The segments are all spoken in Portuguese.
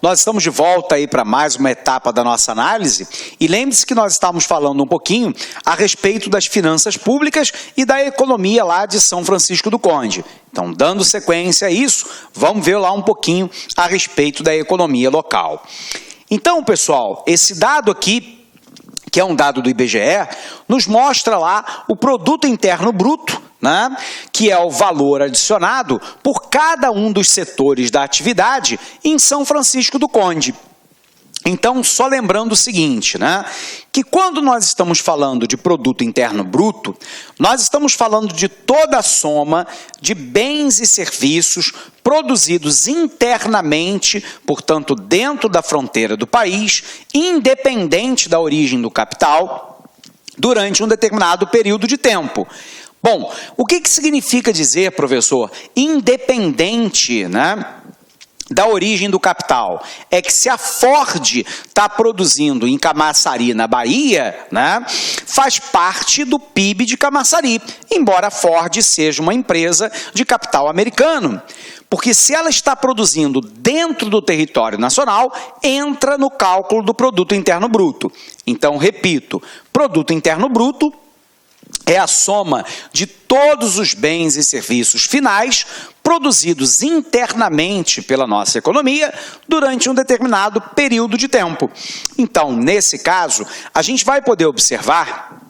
Nós estamos de volta aí para mais uma etapa da nossa análise e lembre-se que nós estávamos falando um pouquinho a respeito das finanças públicas e da economia lá de São Francisco do Conde. Então, dando sequência a isso, vamos ver lá um pouquinho a respeito da economia local. Então, pessoal, esse dado aqui, que é um dado do IBGE, nos mostra lá o Produto Interno Bruto, né, que é o valor adicionado por cada um dos setores da atividade em São Francisco do Conde. Então, só lembrando o seguinte, né, que quando nós estamos falando de Produto Interno Bruto, nós estamos falando de toda a soma de bens e serviços produzidos internamente, portanto, dentro da fronteira do país, independente da origem do capital, durante um determinado período de tempo. Bom, o que significa dizer, professor, independente, né, da origem do capital? É que se a Ford está produzindo em Camaçari, na Bahia, né, faz parte do PIB de Camaçari, embora a Ford seja uma empresa de capital americano. Porque se ela está produzindo dentro do território nacional, entra no cálculo do Produto Interno Bruto. Então, repito, Produto Interno Bruto é a soma de todos os bens e serviços finais produzidos internamente pela nossa economia durante um determinado período de tempo. Então, nesse caso, a gente vai poder observar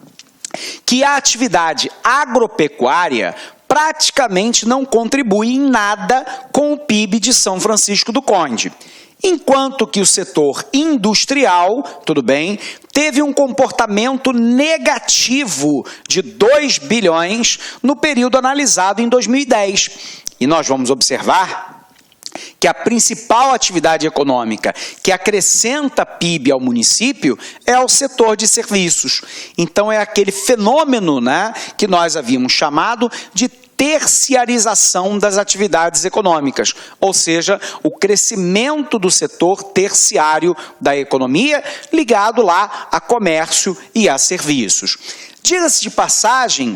que a atividade agropecuária praticamente não contribui em nada com o PIB de São Francisco do Conde. Enquanto que o setor industrial, tudo bem, teve um comportamento negativo de 2 bilhões no período analisado em 2010. E nós vamos observar que a principal atividade econômica que acrescenta PIB ao município é o setor de serviços. Então é aquele fenômeno, né, que nós havíamos chamado de terciarização das atividades econômicas, ou seja, o crescimento do setor terciário da economia ligado lá a comércio e a serviços. Diga-se de passagem,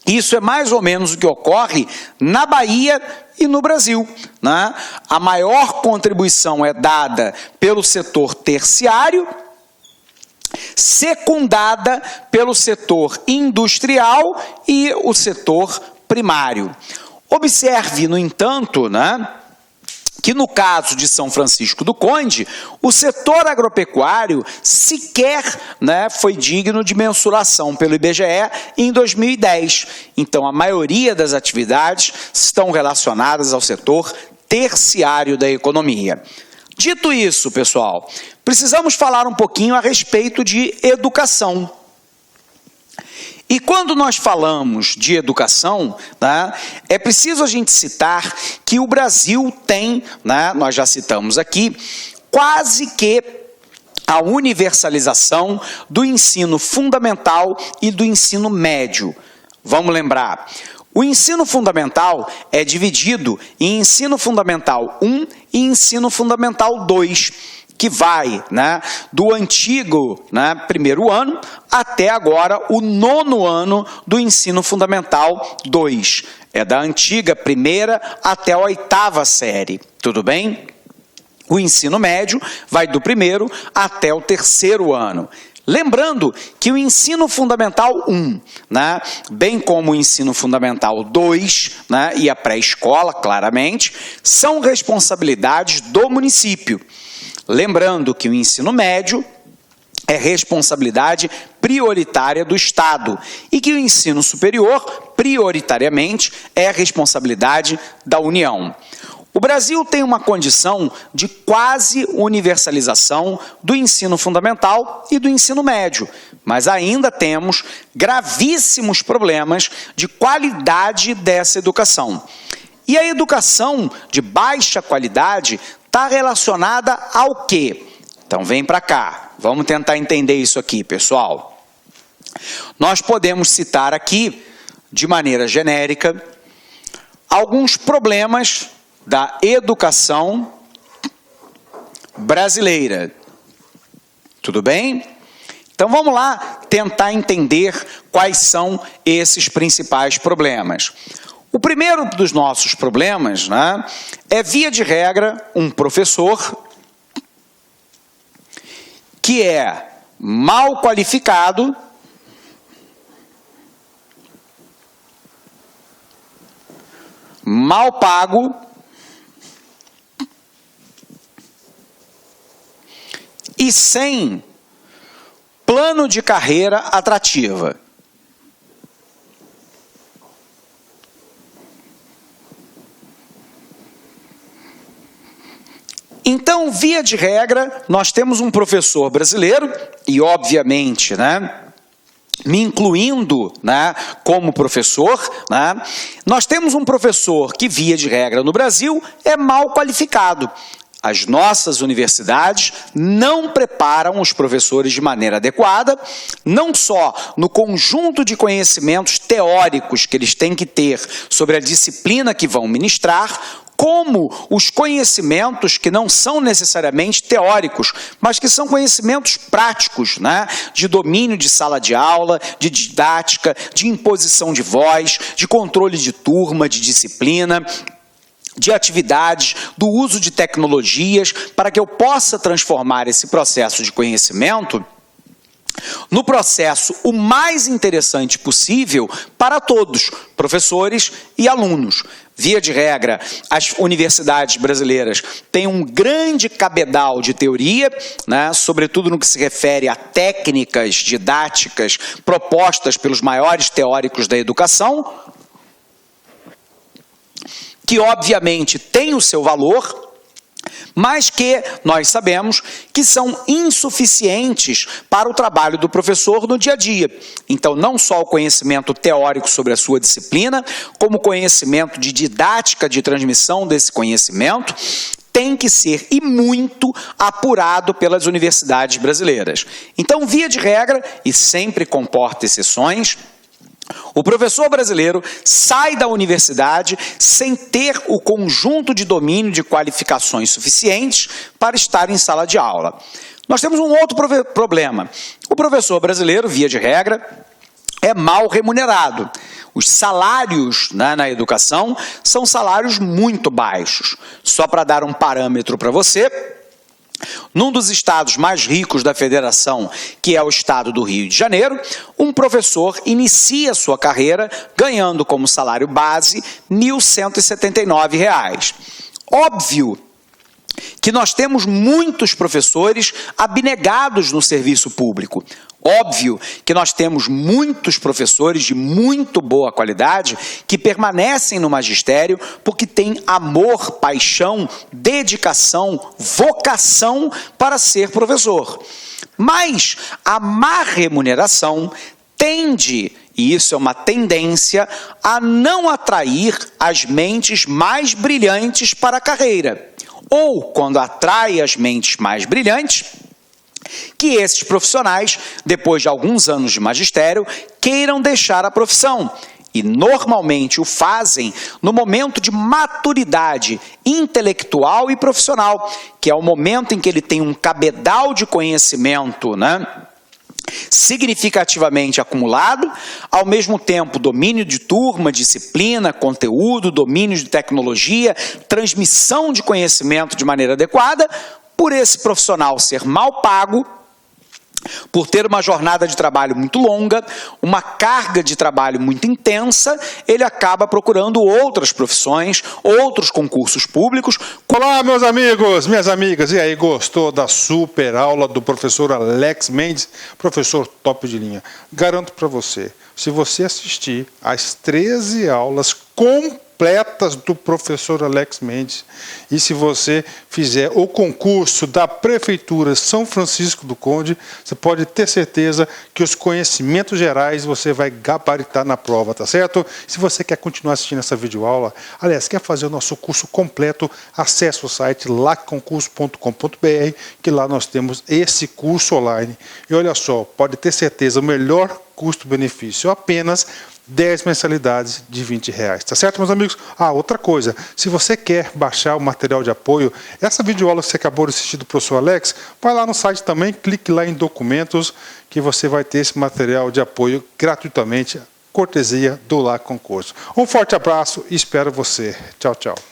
isso é mais ou menos o que ocorre na Bahia e no Brasil, né? A maior contribuição é dada pelo setor terciário, secundada pelo setor industrial e o setor primário. Observe, no entanto, né, que no caso de São Francisco do Conde, o setor agropecuário sequer, né, foi digno de mensuração pelo IBGE em 2010. Então, a maioria das atividades estão relacionadas ao setor terciário da economia. Dito isso, pessoal, precisamos falar um pouquinho a respeito de educação. E quando nós falamos de educação, né, é preciso a gente citar que o Brasil tem, né, nós já citamos aqui, quase que a universalização do ensino fundamental e do ensino médio. Vamos lembrar, o ensino fundamental é dividido em ensino fundamental 1 e ensino fundamental 2, que vai, né, do antigo, né, primeiro ano até agora o 9º ano do ensino fundamental 2. É da antiga primeira até a 8ª série, tudo bem? O ensino médio vai do 1º até o 3º ano. Lembrando que o ensino fundamental 1, né, bem como o ensino fundamental 2, né, e a pré-escola, claramente, são responsabilidades do município. Lembrando que o ensino médio é responsabilidade prioritária do Estado e que o ensino superior, prioritariamente, é responsabilidade da União. O Brasil tem uma condição de quase universalização do ensino fundamental e do ensino médio, mas ainda temos gravíssimos problemas de qualidade dessa educação. E a educação de baixa qualidade está relacionada ao quê? Então vem para cá, vamos tentar entender isso aqui, pessoal. Nós podemos citar aqui, de maneira genérica, alguns problemas da educação brasileira. Tudo bem? Então vamos lá tentar entender quais são esses principais problemas. O primeiro dos nossos problemas, né, é, via de regra, um professor que é mal qualificado, mal pago e sem plano de carreira atrativa. Então, via de regra, nós temos um professor brasileiro, e obviamente, né, me incluindo, né, como professor, né, nós temos um professor que, via de regra no Brasil, é mal qualificado. As nossas universidades não preparam os professores de maneira adequada, não só no conjunto de conhecimentos teóricos que eles têm que ter sobre a disciplina que vão ministrar, como os conhecimentos que não são necessariamente teóricos, mas que são conhecimentos práticos, né? De domínio de sala de aula, de didática, de imposição de voz, de controle de turma, de disciplina, de atividades, do uso de tecnologias, para que eu possa transformar esse processo de conhecimento no processo o mais interessante possível para todos, professores e alunos. Via de regra, as universidades brasileiras têm um grande cabedal de teoria, né, sobretudo no que se refere a técnicas didáticas propostas pelos maiores teóricos da educação, que obviamente tem o seu valor, mas que nós sabemos que são insuficientes para o trabalho do professor no dia a dia. Então, não só o conhecimento teórico sobre a sua disciplina, como o conhecimento de didática de transmissão desse conhecimento, tem que ser, e muito, apurado pelas universidades brasileiras. Então, via de regra, e sempre comporta exceções, o professor brasileiro sai da universidade sem ter o conjunto de domínio de qualificações suficientes para estar em sala de aula. Nós temos um outro problema. O professor brasileiro, via de regra, é mal remunerado. Os salários, né, na educação são salários muito baixos. Só para dar um parâmetro para você, num dos estados mais ricos da federação, que é o estado do Rio de Janeiro, um professor inicia sua carreira ganhando como salário base R$ 1.179. Óbvio que nós temos muitos professores abnegados no serviço público. Óbvio que nós temos muitos professores de muito boa qualidade que permanecem no magistério porque têm amor, paixão, dedicação, vocação para ser professor. Mas a má remuneração tende, e isso é uma tendência, a não atrair as mentes mais brilhantes para a carreira. Ou, quando atrai as mentes mais brilhantes, que esses profissionais, depois de alguns anos de magistério, queiram deixar a profissão. E normalmente o fazem no momento de maturidade intelectual e profissional, que é o momento em que ele tem um cabedal de conhecimento, né, significativamente acumulado, ao mesmo tempo domínio de turma, disciplina, conteúdo, domínio de tecnologia, transmissão de conhecimento de maneira adequada. Por esse profissional ser mal pago, por ter uma jornada de trabalho muito longa, uma carga de trabalho muito intensa, ele acaba procurando outras profissões, outros concursos públicos. Olá, meus amigos, minhas amigas, e aí, gostou da super aula do professor Alex Mendes? Professor top de linha. Garanto para você, se você assistir às 13 aulas completas do professor Alex Mendes, e se você fizer o concurso da Prefeitura São Francisco do Conde, você pode ter certeza que os conhecimentos gerais você vai gabaritar na prova, tá certo? Se você quer continuar assistindo essa videoaula, aliás, quer fazer o nosso curso completo, acesse o site lacconcurso.com.br, que lá nós temos esse curso online. E olha só, pode ter certeza, o melhor custo-benefício, apenas 10 mensalidades de R$20, tá certo, meus amigos? Ah, outra coisa, se você quer baixar o material de apoio, essa videoaula que você acabou de assistir do professor Alex, vai lá no site também, clique lá em documentos, que você vai ter esse material de apoio gratuitamente cortesia do Lá Concurso. Um forte abraço e espero você. Tchau, tchau.